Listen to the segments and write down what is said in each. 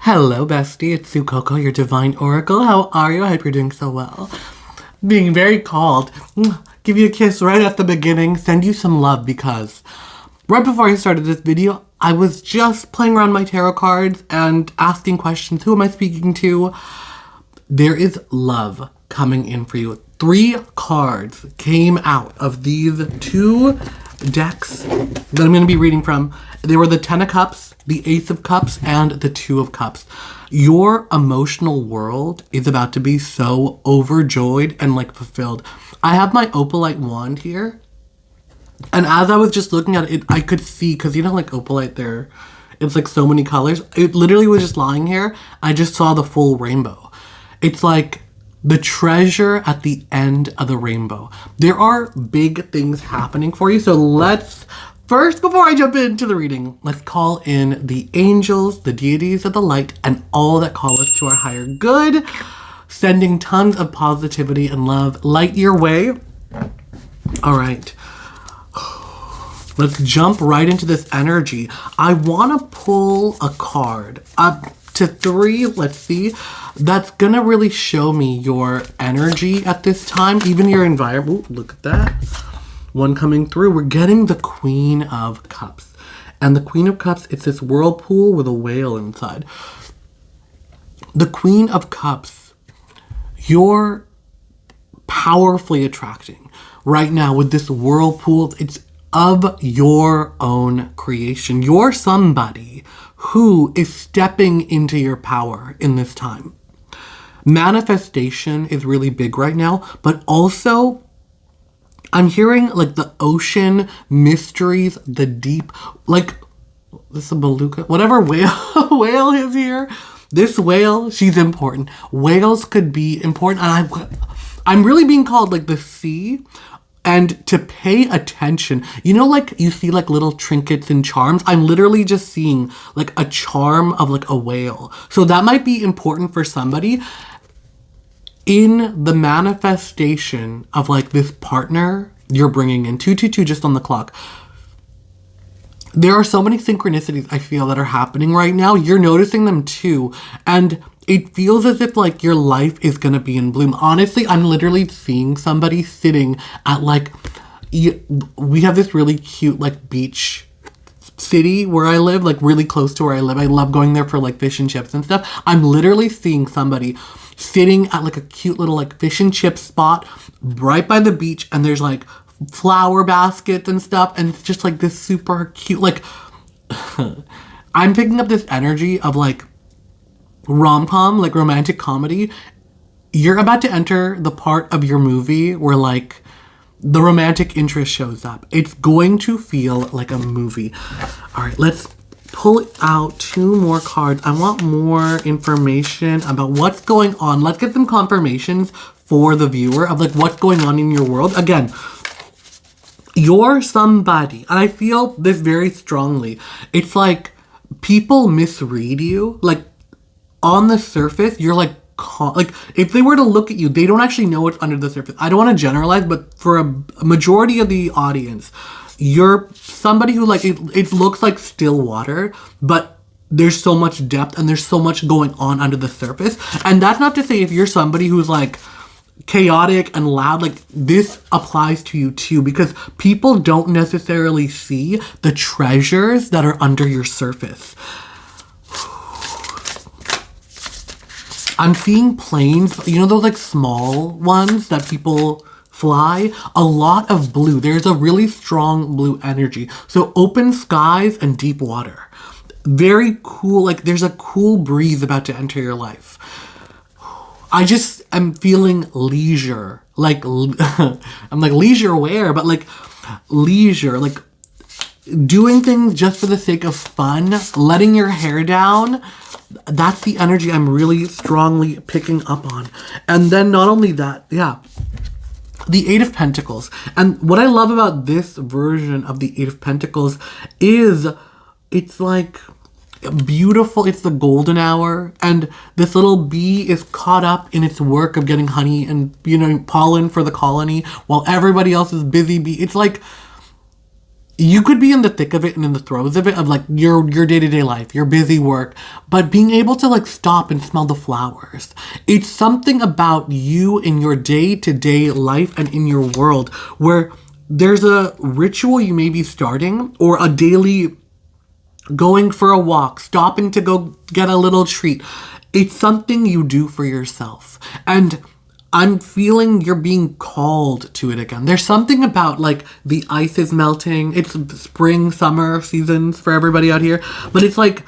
Hello, bestie. It's Sue Coco, your divine oracle. How are you? I hope you're doing so well. Being very called. Give you a kiss right at the beginning. Send you some love because right before I started this video, I was just playing around my tarot cards and asking questions. Who am I speaking to? There is love coming in for you. 3 cards came out of these 2 decks that I'm going to be reading from. They were the 10 of Cups, the Ace of Cups, and the 2 of Cups. Your emotional world is about to be so overjoyed and fulfilled. I have my opalite wand here, and as I was just looking at it, I could see, because opalite there, it's so many colors. It literally was just lying here. I just saw the full rainbow. It's like the treasure at the end of the rainbow. There are big things happening for you. So first, before I jump into the reading, let's call in the angels, the deities of the light, and all that call us to our higher good, sending tons of positivity and love light your way. All right. Let's jump right into this energy. I want to pull a card up to 3, let's see, that's gonna really show me your energy at this time, even your environment. Ooh, look at that. One coming through. We're getting the Queen of Cups. And the Queen of Cups, it's this whirlpool with a whale inside. The Queen of Cups, you're powerfully attracting right now with this whirlpool. It's of your own creation. You're somebody who is stepping into your power in this time. Manifestation is really big right now, but also I'm hearing the ocean mysteries, the deep, this is a beluga, whatever whale is here. This whale, she's important. Whales could be important, and I'm really being called the sea. And to pay attention, you see little trinkets and charms. I'm literally just seeing a charm of a whale. So that might be important for somebody in the manifestation of this partner you're bringing in. 222 just on the clock. There are so many synchronicities I feel that are happening right now. You're noticing them too. And it feels as if your life is going to be in bloom. Honestly, I'm literally seeing somebody sitting at we have this really cute beach city where I live, really close to where I live. I love going there for fish and chips and stuff. I'm literally seeing somebody sitting at a cute little fish and chip spot right by the beach, and there's flower baskets and stuff, and it's just this super cute I'm picking up this energy of rom-com, romantic comedy. You're about to enter the part of your movie where the romantic interest shows up. It's going to feel like a movie. All right, let's pull out 2 more cards. I want more information about what's going on. Let's get some confirmations for the viewer of what's going on in your world. Again, you're somebody, and I feel this very strongly. It's people misread you. On the surface, you're if they were to look at you, they don't actually know what's under the surface. I don't want to generalize, but for a majority of the audience, you're somebody who it looks like still water, but there's so much depth and there's so much going on under the surface. And that's not to say if you're somebody who's chaotic and loud, this applies to you too, because people don't necessarily see the treasures that are under your surface. I'm seeing planes, those small ones that people fly, a lot of blue. There's a really strong blue energy. So open skies and deep water. Very cool, there's a cool breeze about to enter your life. I just am feeling leisure. I'm leisure wear, but leisure, doing things just for the sake of fun, letting your hair down. That's the energy I'm really strongly picking up on. And then not only that, the 8 of Pentacles. And what I love about this version of the 8 of Pentacles is it's beautiful. It's the golden hour, and this little bee is caught up in its work of getting honey and pollen for the colony while everybody else is busy. It's you could be in the thick of it and in the throes of it, of like your day-to-day life, your busy work, but being able to like stop and smell the flowers. It's something about you in your day-to-day life and in your world where there's a ritual you may be starting, or a daily going for a walk, stopping to go get a little treat. It's something you do for yourself. And I'm feeling you're being called to it again. There's something about like the ice is melting. It's spring, summer seasons for everybody out here. But it's like,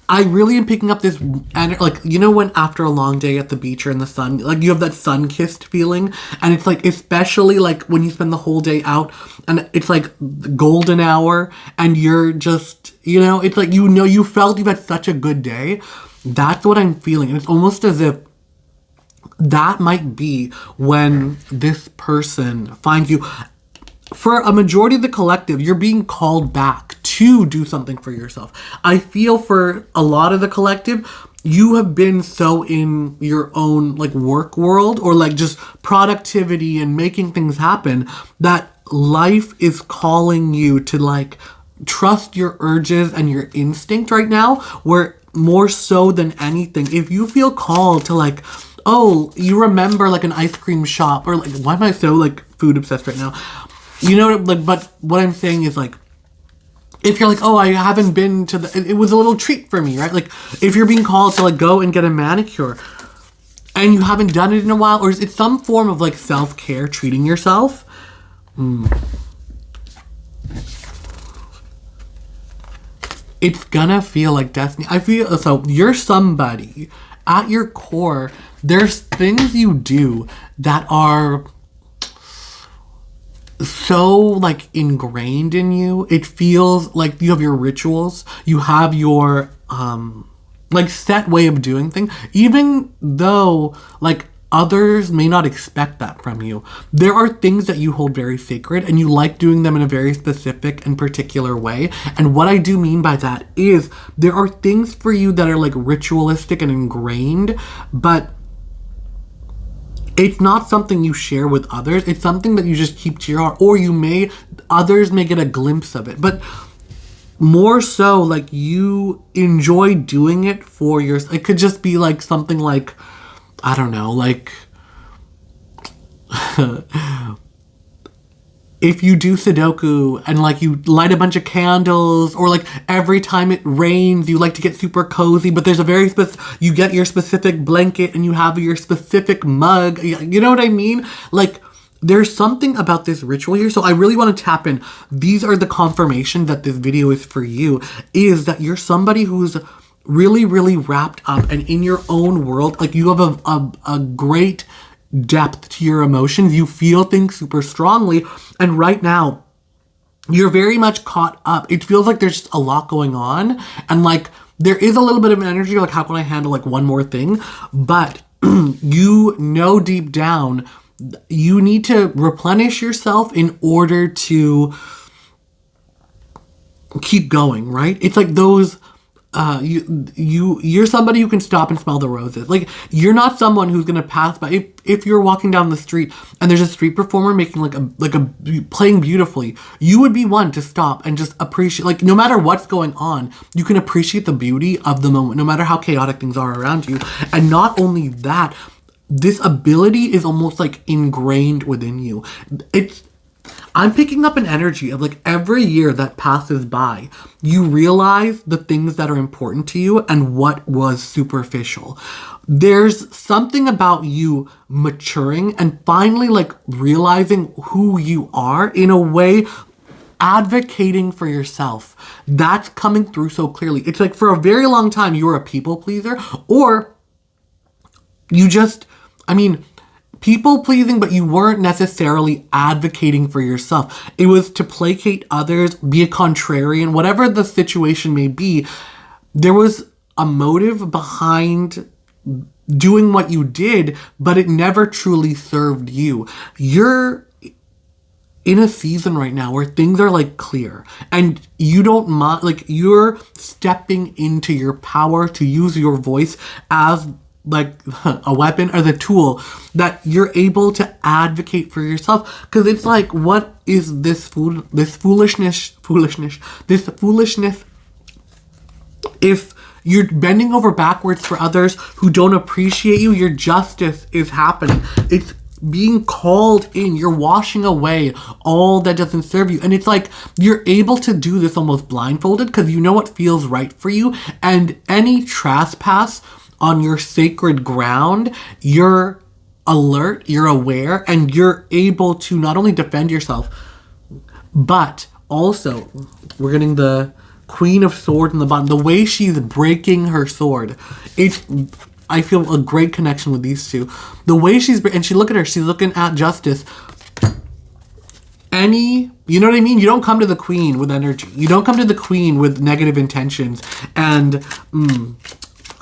I really am picking up this, and like, you know, when after a long day at the beach or in the sun, like you have that sun-kissed feeling, and it's like, especially like when you spend the whole day out, and it's like golden hour, and you're just, you know, it's like, you know, you felt you've had such a good day. That's what I'm feeling, and it's almost as if that might be when this person finds you. For a majority of the collective, you're being called back to do something for yourself. I feel for a lot of the collective, you have been so in your own like work world, or like just productivity and making things happen, that life is calling you to like trust your urges and your instinct right now, where more so than anything, if you feel called to like, oh, you remember like an ice cream shop, or like, why am I so like food obsessed right now? You know, like, but what I'm saying is like, if you're like, oh, I haven't been to it was a little treat for me, right? Like, if you're being called to like go and get a manicure and you haven't done it in a while, or it's some form of like self-care, treating yourself. It's gonna feel like destiny. I feel, so you're somebody at your core. There's things you do that are so like ingrained in you. It feels like you have your rituals, you have your like set way of doing things, even though like others may not expect that from you. There are things that you hold very sacred, and you like doing them in a very specific and particular way. And what I do mean by that is there are things for you that are like ritualistic and ingrained, but it's not something you share with others. It's something that you just keep to your heart, or others may get a glimpse of it. But more so, like, you enjoy doing it for yourself. It could just be like something like, I don't know, like if you do Sudoku and like you light a bunch of candles, or like every time it rains, you like to get super cozy, but there's a very you get your specific blanket and you have your specific mug. You know what I mean? Like, there's something about this ritual here. So I really want to tap in. These are the confirmation that this video is for you, is that you're somebody who's really, really wrapped up and in your own world. Like, you have a great depth to your emotions. You feel things super strongly. And right now, you're very much caught up. It feels like there's just a lot going on. And like, there is a little bit of energy, like, how can I handle like one more thing? But you know deep down, you need to replenish yourself in order to keep going, right? It's like those, you're somebody who can stop and smell the roses. Like, you're not someone who's gonna pass by. If you're walking down the street and there's a street performer making playing beautifully, you would be one to stop and just appreciate, like, no matter what's going on, you can appreciate the beauty of the moment, no matter how chaotic things are around you. And not only that, this ability is almost like ingrained within you. I'm picking up an energy of like every year that passes by, you realize the things that are important to you and what was superficial. There's something about you maturing and finally like realizing who you are in a way, advocating for yourself. That's coming through so clearly. It's like for a very long time you were a people pleaser, or you just, people pleasing, but you weren't necessarily advocating for yourself. It was to placate others, be a contrarian, whatever the situation may be. There was a motive behind doing what you did, but it never truly served you. You're in a season right now where things are like clear, and you don't mind, like, you're stepping into your power to use your voice as like a weapon or the tool that you're able to advocate for yourself. Because it's like, what is this foolishness if you're bending over backwards for others who don't appreciate you? Your justice is happening. It's being called in. You're washing away all that doesn't serve you. And it's like you're able to do this almost blindfolded because you know what feels right for you. And any trespass on your sacred ground, you're alert, you're aware, and you're able to not only defend yourself, but also, we're getting the Queen of Swords in the bottom. The way she's breaking her sword, I feel a great connection with these two. The way and look at her, she's looking at justice. You know what I mean? You don't come to the Queen with energy. You don't come to the Queen with negative intentions and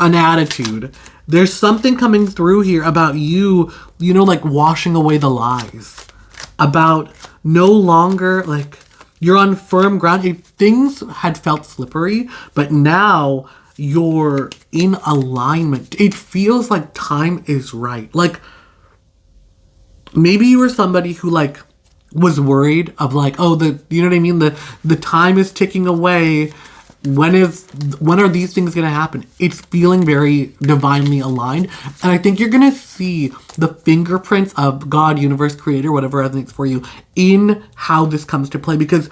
an attitude. There's something coming through here about you, like washing away the lies. About no longer, like, you're on firm ground. Things had felt slippery, but now you're in alignment. It feels like time is right. Like, maybe you were somebody who, like, was worried of, like, you know what I mean? The time is ticking away. When are these things going to happen? It's feeling very divinely aligned. And I think you're going to see the fingerprints of God, universe, creator, whatever resonates for you, in how this comes to play. Because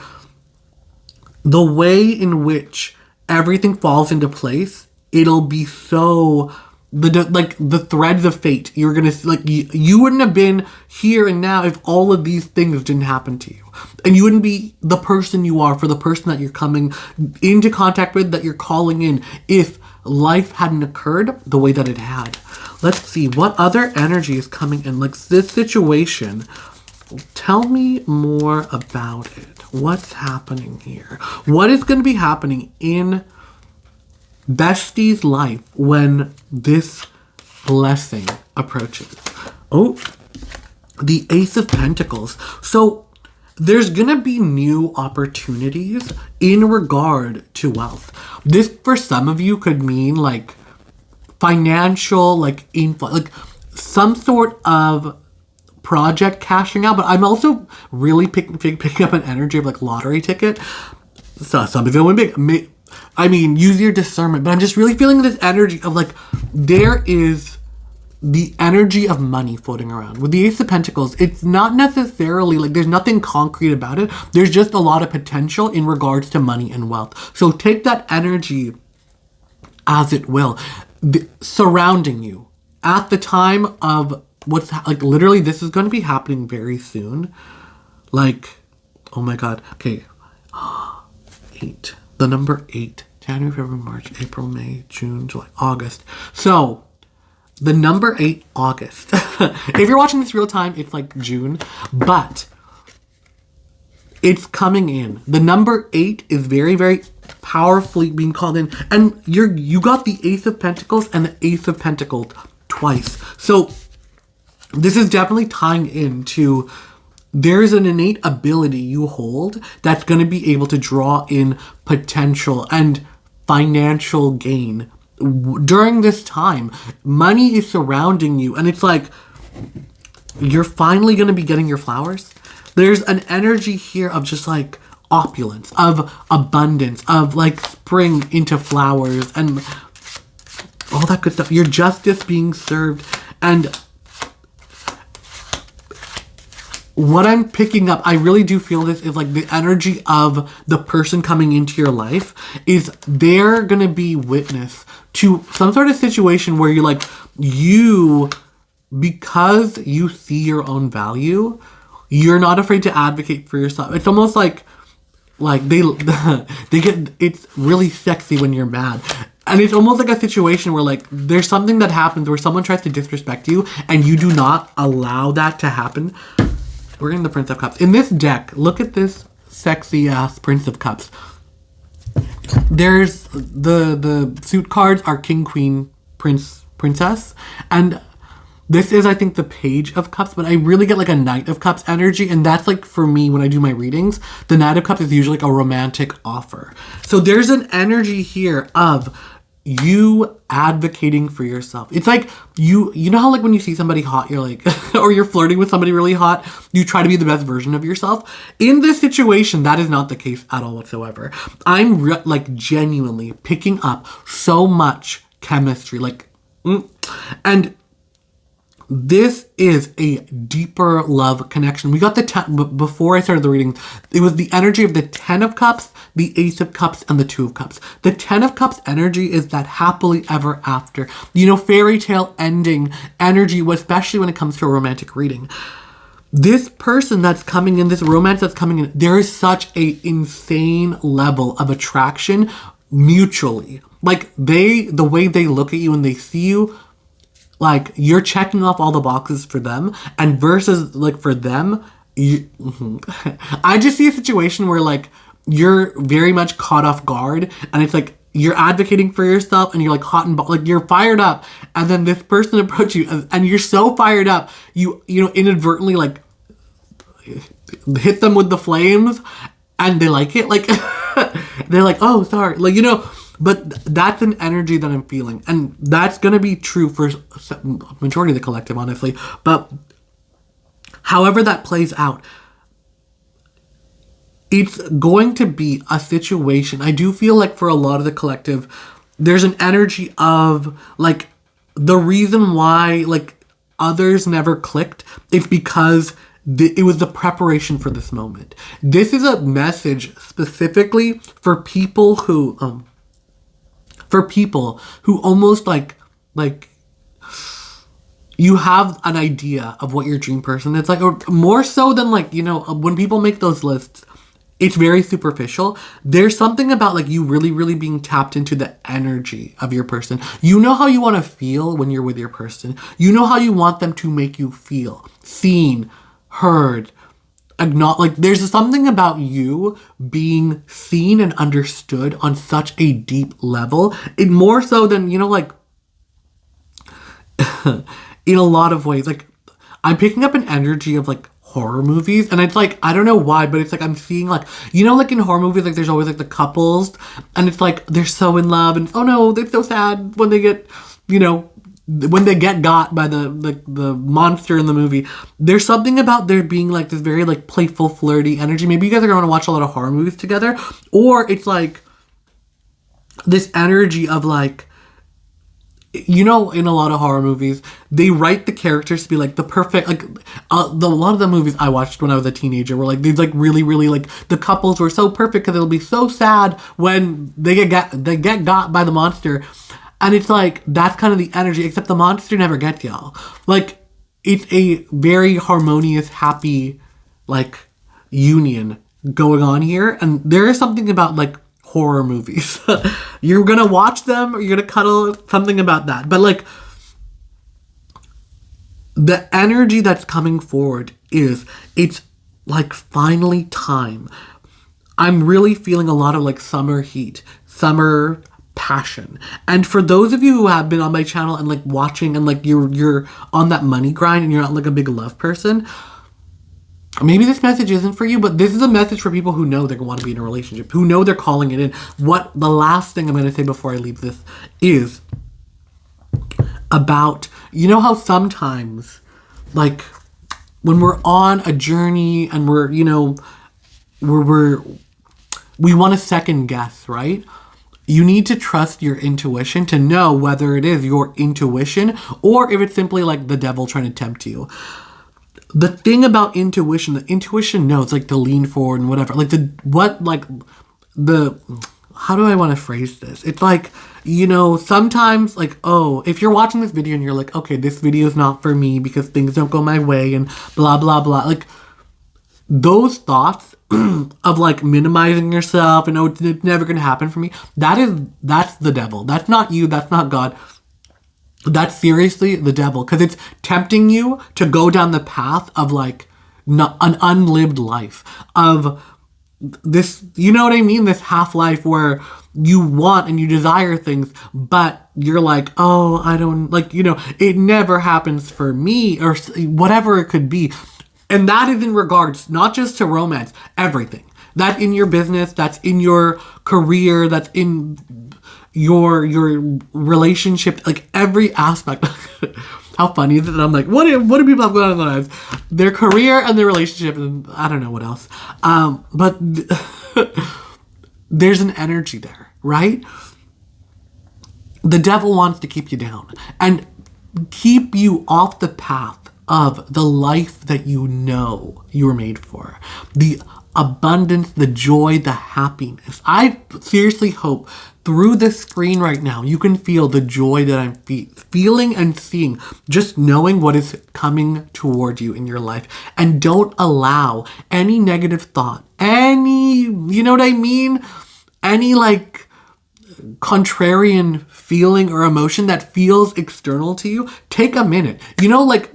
the way in which everything falls into place, it'll be so... the threads of fate. You're going to... Like, you wouldn't have been here and now if all of these things didn't happen to you. And you wouldn't be the person you are for the person that you're coming into contact with, that you're calling in, if life hadn't occurred the way that it had. Let's see, what other energy is coming in? Like, this situation, tell me more about it. What's happening here? What is going to be happening in Bestie's life when this blessing approaches? Oh, the Ace of Pentacles. So there's going to be new opportunities in regard to wealth. This, for some of you, could mean, like, financial, like, inflow, like, some sort of project cashing out. But I'm also really picking up an energy of, like, lottery ticket. So some of it would be... use your discernment. But I'm just really feeling this energy of, like, there is the energy of money floating around. With the Ace of Pentacles, it's not necessarily, like, there's nothing concrete about it. There's just a lot of potential in regards to money and wealth. So take that energy as it will. Surrounding you. At the time of literally, this is going to be happening very soon. Like, oh my God. Okay. 8. The number 8. January, February, March, April, May, June, July, August. So, the number 8, August. If you're watching this real time, it's like June. But it's coming in. The number 8 is very, very powerfully being called in. And you got the Ace of Pentacles and the Ace of Pentacles twice. So, this is definitely tying into... There's an innate ability you hold that's going to be able to draw in potential and financial gain during this time. Money is surrounding you, and it's like you're finally going to be getting your flowers. There's an energy here of just like opulence, of abundance, of like spring into flowers and all that good stuff. Your justice being served. And what I'm picking up, I really do feel this is like the energy of the person coming into your life is they're going to be witness to some sort of situation where you're like, because you see your own value, you're not afraid to advocate for yourself. It's almost like they get, it's really sexy when you're mad. And it's almost like a situation where like there's something that happens where someone tries to disrespect you and you do not allow that to happen. We're getting the Prince of Cups. In this deck, look at this sexy ass Prince of Cups. There's the suit cards are King, Queen, Prince, Princess. And this is, I think, the Page of Cups, but I really get like a Knight of Cups energy. And that's like, for me, when I do my readings, the Knight of Cups is usually like a romantic offer. So there's an energy here of you advocating for yourself. It's like you know how like when you see somebody hot, you're like, or you're flirting with somebody really hot, you try to be the best version of yourself. In this situation, that is not the case at all whatsoever. I'm like genuinely picking up so much chemistry, like, and this is a deeper love connection. We got the before I started the reading, it was the energy of the 10 of Cups, the Ace of Cups, and the 2 of Cups. The 10 of Cups energy is that happily ever after, fairy tale ending energy, especially when it comes to a romantic reading. This person that's coming in, this romance that's coming in, there is such a insane level of attraction mutually. Like the way they look at you and they see you, like, you're checking off all the boxes for them, and versus, like, for them, I just see a situation where, like, you're very much caught off guard, and it's, like, you're advocating for yourself, and you're, like, hot and, like, you're fired up, and then this person approaches you, and you're so fired up, you inadvertently, like, hit them with the flames, and they like it, like, they're like, oh, sorry, like, but that's an energy that I'm feeling. And that's going to be true for majority of the collective, honestly. But however that plays out, it's going to be a situation. I do feel like for a lot of the collective, there's an energy of, like, the reason why, like, others never clicked is because it was the preparation for this moment. This is a message specifically for people who... almost like you have an idea of what your dream person is like, or more so than like, when people make those lists, it's very superficial. There's something about like you really, really being tapped into the energy of your person. You know how you want to feel when you're with your person. You know how you want them to make you feel seen, heard, like there's something about you being seen and understood on such a deep level. It more so than, like in a lot of ways, like I'm picking up an energy of like horror movies, and it's like, I don't know why, but it's like I'm seeing like, like in horror movies, like there's always like the couples, and it's like they're so in love, and oh no, they're so sad when they get, when they get got by the monster in the movie. There's something about there being like this very like playful, flirty energy. Maybe you guys are going to watch a lot of horror movies together, or it's like this energy of like, in a lot of horror movies, they write the characters to be like the perfect, like a lot of the movies I watched when I was a teenager were like these like really, really like the couples were so perfect because it'll be so sad when they get got by the monster. And it's like, that's kind of the energy, except the monster never gets y'all. Like, it's a very harmonious, happy, like, union going on here. And there is something about, like, horror movies. You're gonna watch them, or you're gonna cuddle, something about that. But, like, the energy that's coming forward it's, like, finally time. I'm really feeling a lot of, like, summer heat, summer passion. And for those of you who have been on my channel and like watching and like you're on that money grind and you're not like a big love person, maybe this message isn't for you, but this is a message for people who know they want to be in a relationship, who know they're calling it in. What the last thing I'm going to say before I leave this is about, how sometimes like when we're on a journey and we're, we want to second guess, right? You need to trust your intuition to know whether it is your intuition or if it's simply like the devil trying to tempt you. The thing about intuition, the intuition knows like to lean forward and whatever. Like how do I want to phrase this? It's like, sometimes like, oh, if you're watching this video and you're like, okay, this video is not for me because things don't go my way and blah, blah, blah. Like those thoughts of like minimizing yourself and it's never gonna happen for me, that's the devil. That's not you, that's not God. That's seriously the devil, because it's tempting you to go down the path of like an unlived life, of this, you know what I mean, this half life where you want and you desire things, but you're like, oh, I don't, like, it never happens for me, or whatever it could be. And that is in regards, not just to romance, everything. That's in your business, that's in your career, that's in, your relationship, like every aspect. How funny is it that I'm like, what do people have going on in their lives? Their career and their relationship, and I don't know what else. But there's an energy there, right? The devil wants to keep you down and keep you off the path of the life that you know you were made for. The abundance, the joy, the happiness. I seriously hope through this screen right now, you can feel the joy that I'm feeling and seeing, just knowing what is coming toward you in your life. And don't allow any negative thought, you know what I mean? Any like contrarian feeling or emotion that feels external to you, take a minute. You know, like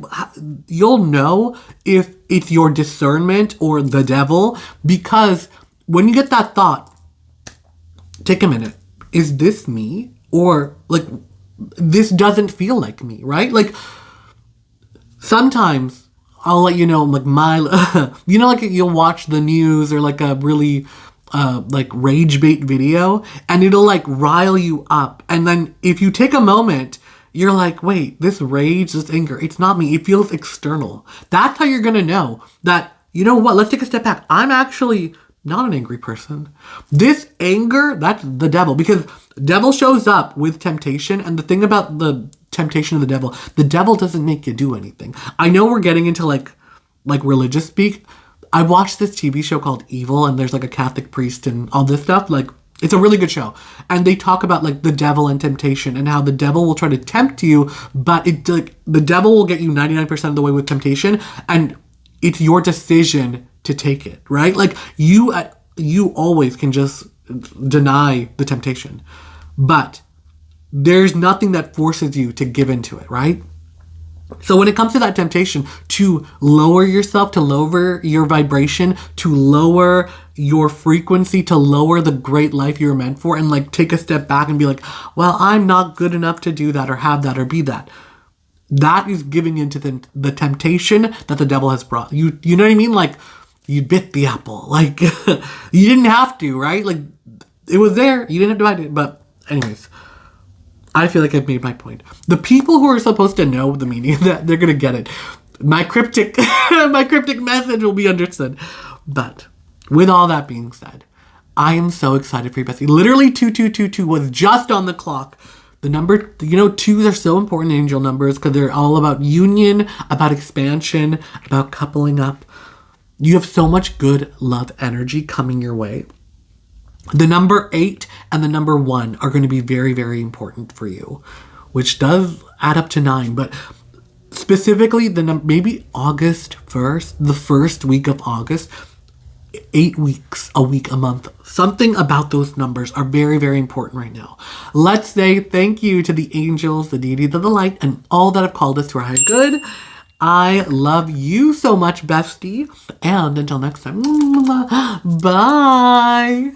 you'll know if it's your discernment or the devil, because when you get that thought, take a minute. Is this me? Or like, this doesn't feel like me, right? Like sometimes I'll let you know, like you know, like you'll watch the news or like a really like rage bait video, and it'll like rile you up. And then if you take a moment, you're like, wait, this rage, this anger, it's not me. It feels external. That's how you're going to know that, you know what, let's take a step back. I'm actually not an angry person. This anger, that's the devil, because devil shows up with temptation. And the thing about the temptation of the devil doesn't make you do anything. I know we're getting into like religious speak. I watched this TV show called Evil, and there's like a Catholic priest and all this stuff. Like, it's a really good show. And they talk about like the devil and temptation and how the devil will try to tempt you, but the devil will get you 99% of the way with temptation, and it's your decision to take it, right? Like you always can just deny the temptation, but there's nothing that forces you to give into it, right? So when it comes to that temptation to lower yourself, to lower your vibration, to lower your frequency, to lower the great life you're meant for, and like take a step back and be like, well, I'm not good enough to do that or have that or be that. That is giving into the temptation that the devil has brought. You know what I mean? Like, you bit the apple. Like, you didn't have to, right? Like, it was there. You didn't have to bite it. But anyways, I feel like I've made my point. The people who are supposed to know the meaning of that, they're going to get it. My cryptic message will be understood. But with all that being said, I am so excited for you, Bestie. Literally 2222 was just on the clock. The number, you know, twos are so important, angel numbers, because they're all about union, about expansion, about coupling up. You have so much good love energy coming your way. The number 8 and the number 1 are going to be very, very important for you, which does add up to 9. But specifically, maybe August 1st, the first week of August, 8 weeks, a week, a month. Something about those numbers are very, very important right now. Let's say thank you to the angels, the deities of the light, and all that have called us to our high good. I love you so much, bestie. And until next time, bye.